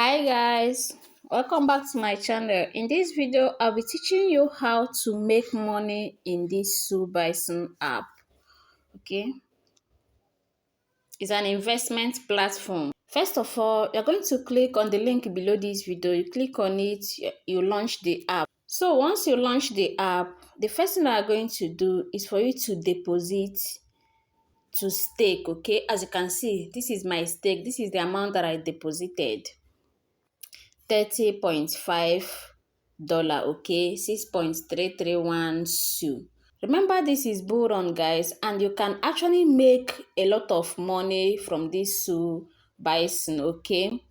Hi guys, welcome back to my channel. In this video I'll be teaching you how to make money in this Sui Bison app. Okay, it's an investment platform. First of all, you're going to click on the link below this video. You click on it, you launch the app. So once you launch the app, the first thing that you're going to do is for you to deposit to stake. Okay, as you can see, this is my stake. This is the amount that I deposited. $30.5, okay, 6.331 Sui. Remember, this is bull run, guys, and you can actually make a lot of money from this Sui Bison, okay.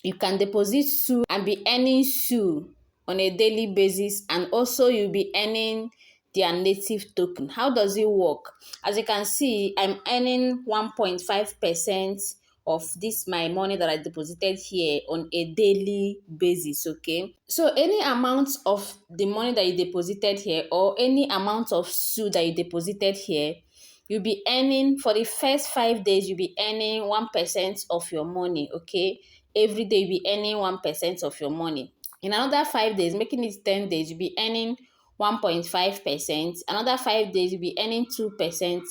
You can deposit Sui and be earning Sui on a daily basis, and also you'll be earning their native token. How does it work? As you can see, I'm earning 1.5% of this my money that I deposited here on a daily basis. Okay, so any amount of the money that you deposited here, or any amount of Sui that you deposited here, you'll be earning for the first 5 days. You'll be earning 1% of your money. Okay, every day you'll be earning 1% of your money. In another 5 days, making it 10 days, you'll be earning 1.5%. Another 5 days, you'll be earning 2%.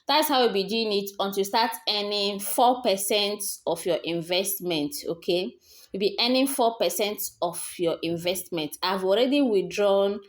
That's how you'll be doing it until you start earning 4% of your investment. Okay, you'll be earning 4% of your investment. I've already withdrawn,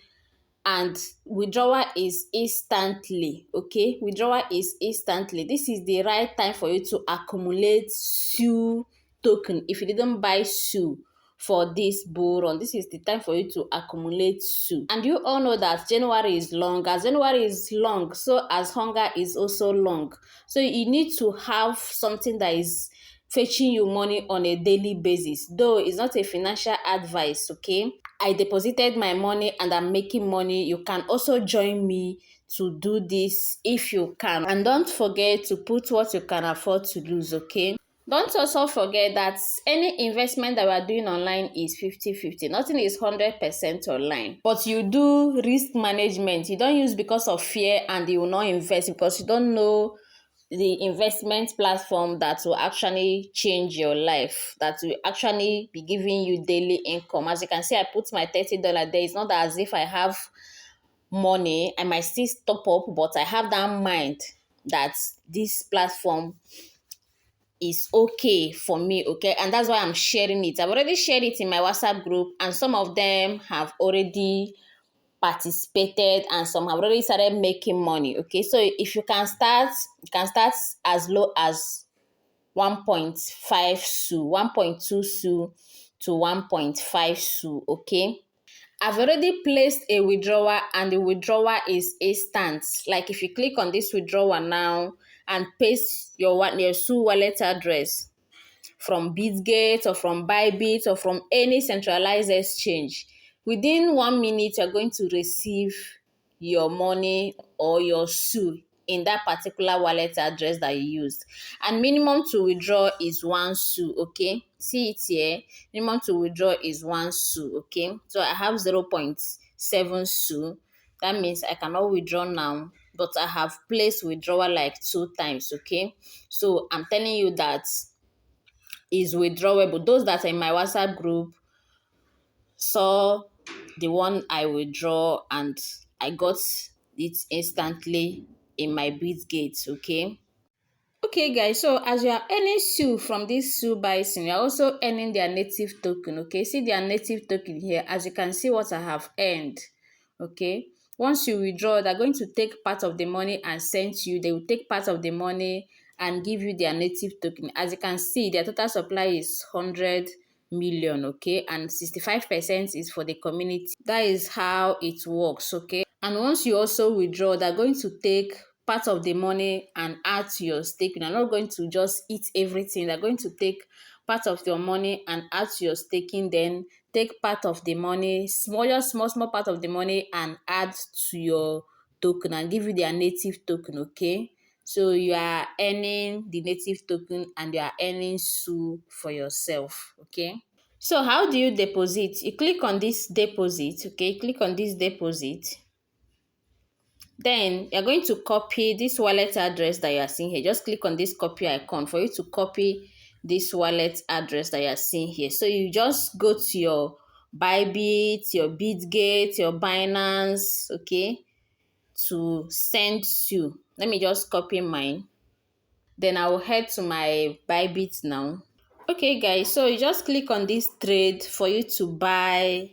and withdrawal is instantly. Okay, withdrawal is instantly. This is the right time for you to accumulate Sui token. If you didn't buy Sui for this bull run, this is the time for you to accumulate Sui. And you all know that January is long. As January is long, so as hunger is also long. So you need to have something that is fetching you money on a daily basis. Though it's not a financial advice, okay. I deposited my money and I'm making money. You can also join me to do this if you can. And don't forget to put what you can afford to lose, okay? Don't also forget that any investment that we are doing online is 50-50. Nothing is 100% online. But you do risk management. You don't use because of fear and you will not invest because you don't know the investment platform that will actually change your life, that will actually be giving you daily income. As you can see, I put my $30 there. It's not as if I have money. I might still top up, but I have that mind that this platform is okay for me, okay, and that's why I'm sharing it. I've already shared it in my WhatsApp group, and some of them have already participated and some have already started making money. Okay, so if you can start as low as 1.5 Sui, 1.2 Sui to 1.5 Sui. Okay, I've already placed a withdrawal and the withdrawal is instant. Like if you click on this withdrawal now and paste your Sui wallet address from Bitgate or from Bybit or from any centralized exchange, within 1 minute you're going to receive your money or your Sui in that particular wallet address that you used. And minimum to withdraw is 1 Sui. Okay, see it here, minimum to withdraw is 1 Sui. Okay, so I have 0.7 Sui. That means I cannot withdraw now, but I have placed withdrawal like 2 times. Okay, so I'm telling you that is withdrawable. Those that are in my WhatsApp group saw the one I withdraw and I got it instantly in my Bitgate. Okay. Okay, guys, so as you are earning Sui from this Sui Bison, you are also earning their native token. Okay, see their native token here. As you can see what I have earned. Okay, once you withdraw, they're going to take part of the money and send you. They will take part of the money and give you their native token. As you can see, their total supply is 100 million. Okay, and 65% is for the community. That is how it works. Okay, and once you also withdraw, they're going to take part of the money and add to your stake. They're not going to just eat everything. They're going to take part of your money and add to your staking, then take part of the money, small part of the money and add to your token and give you their native token. Okay, so you are earning the native token and you are earning Sui for yourself. Okay, so how do you deposit? You click on this deposit. Okay, click on this deposit. Then you're going to copy this wallet address that you are seeing here. Just click on this copy icon for you to copy this wallet address that you're seeing here. So you just go to your Bybit, your Bitgate, your Binance, okay, to send Sue. Let me just copy mine. Then I will head to my Bybit now. Okay, guys, so you just click on this trade for you to buy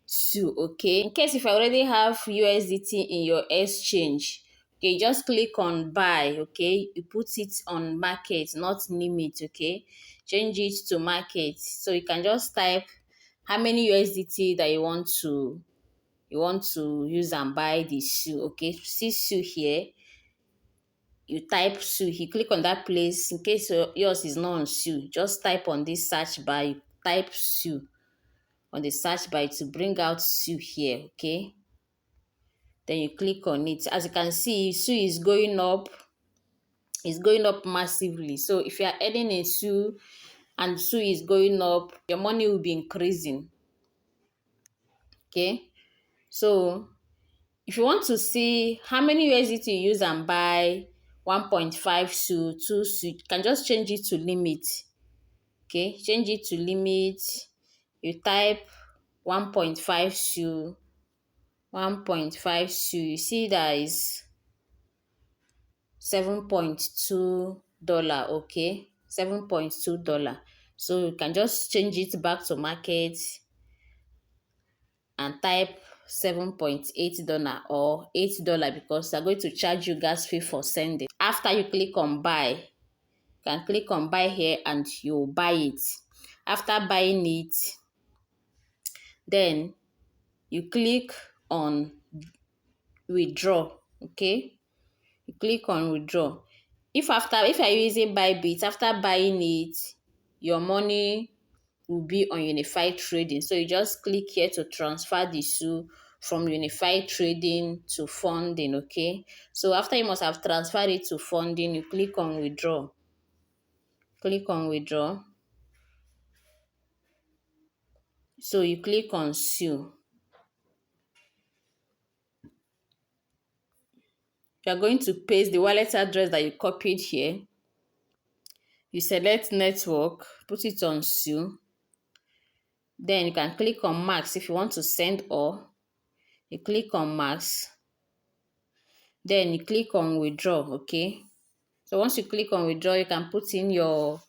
Sue, okay? In case if I already have USDT in your exchange, okay, you just click on buy, okay? You put it on market, not limit, okay? Change it to market. So you can just type how many USDT that you want to use and buy the Sue, okay? See Sue here. You type Sue, you click on that place. In case yours is not on Sue, just type on this search bar, you type Sue on the search bar to bring out Sue here, okay? Then you click on it. As you can see, Sue is going up. It's going up massively. So if you are adding a Sue and Sue is going up, your money will be increasing, okay? So if you want to see how many USDT you use and buy 1.5 Sue, 2 Sue, you can just change it to limit. Okay, change it to limit. You type 1.5 Sue, 1.5 Sue. You see that is $7.2, okay? $7.2. So you can just change it back to market and type $7.8 or $8 because they're going to charge you gas fee for sending. After you click on buy, you can click on buy here and you buy it. After buying it, then you click on withdraw, okay? You click on withdraw. If you're using Bybit, after buying it, your money will be on Unified Trading. So you just click here to transfer the Sue from Unified Trading to funding, okay? So after you must have transferred it to funding, you click on withdraw. Click on withdraw. So you click on Sue. You are going to paste the wallet address that you copied here. You select network, put it on Sue. Then you can click on max if you want to send all. You click on max. Then you click on withdraw, okay? So once you click on withdraw, you can put in your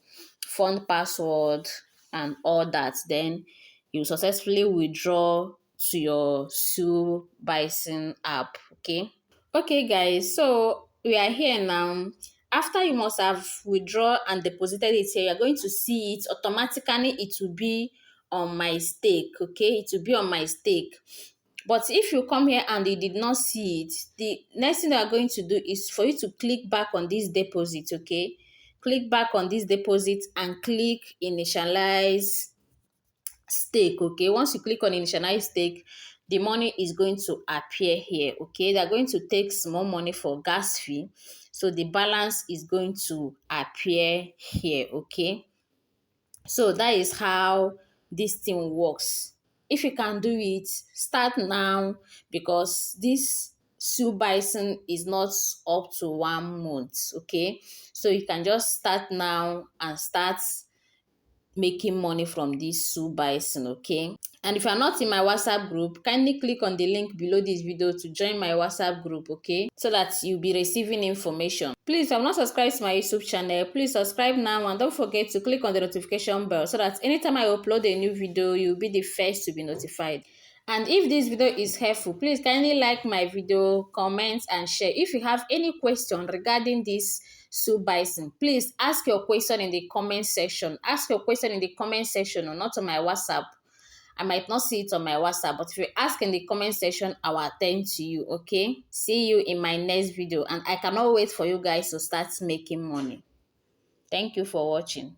fund password and all that. Then you successfully withdraw to your Sui Bison app, okay? Okay, guys, so we are here now. After you must have withdrawn and deposited it here, you're going to see it automatically. It will be on my stake, okay? It will be on my stake. But if you come here and you did not see it, the next thing you are going to do is for you to click back on this deposit, okay? Click back on this deposit and click initialize stake, okay? Once you click on initialize stake, the money is going to appear here, okay? They're going to take small money for gas fee, so the balance is going to appear here, okay? So that is how this thing works. If you can do it, start now, because this Sui Bison is not up to 1 month, okay? So you can just start now and start making money from this Sui Bison, okay? And if you're not in my WhatsApp group, kindly click on the link below this video to join my WhatsApp group, okay? So that you'll be receiving information. Please, if you have not subscribed to my YouTube channel, please subscribe now and don't forget to click on the notification bell so that anytime I upload a new video, you'll be the first to be notified. And if this video is helpful, please kindly like my video, comment, and share. If you have any question regarding this Sui Bison, please ask your question in the comment section. Ask your question in the comment section or not on my WhatsApp. I might not see it on my WhatsApp, but if you ask in the comment section, I will attend to you, okay? See you in my next video, and I cannot wait for you guys to start making money. Thank you for watching.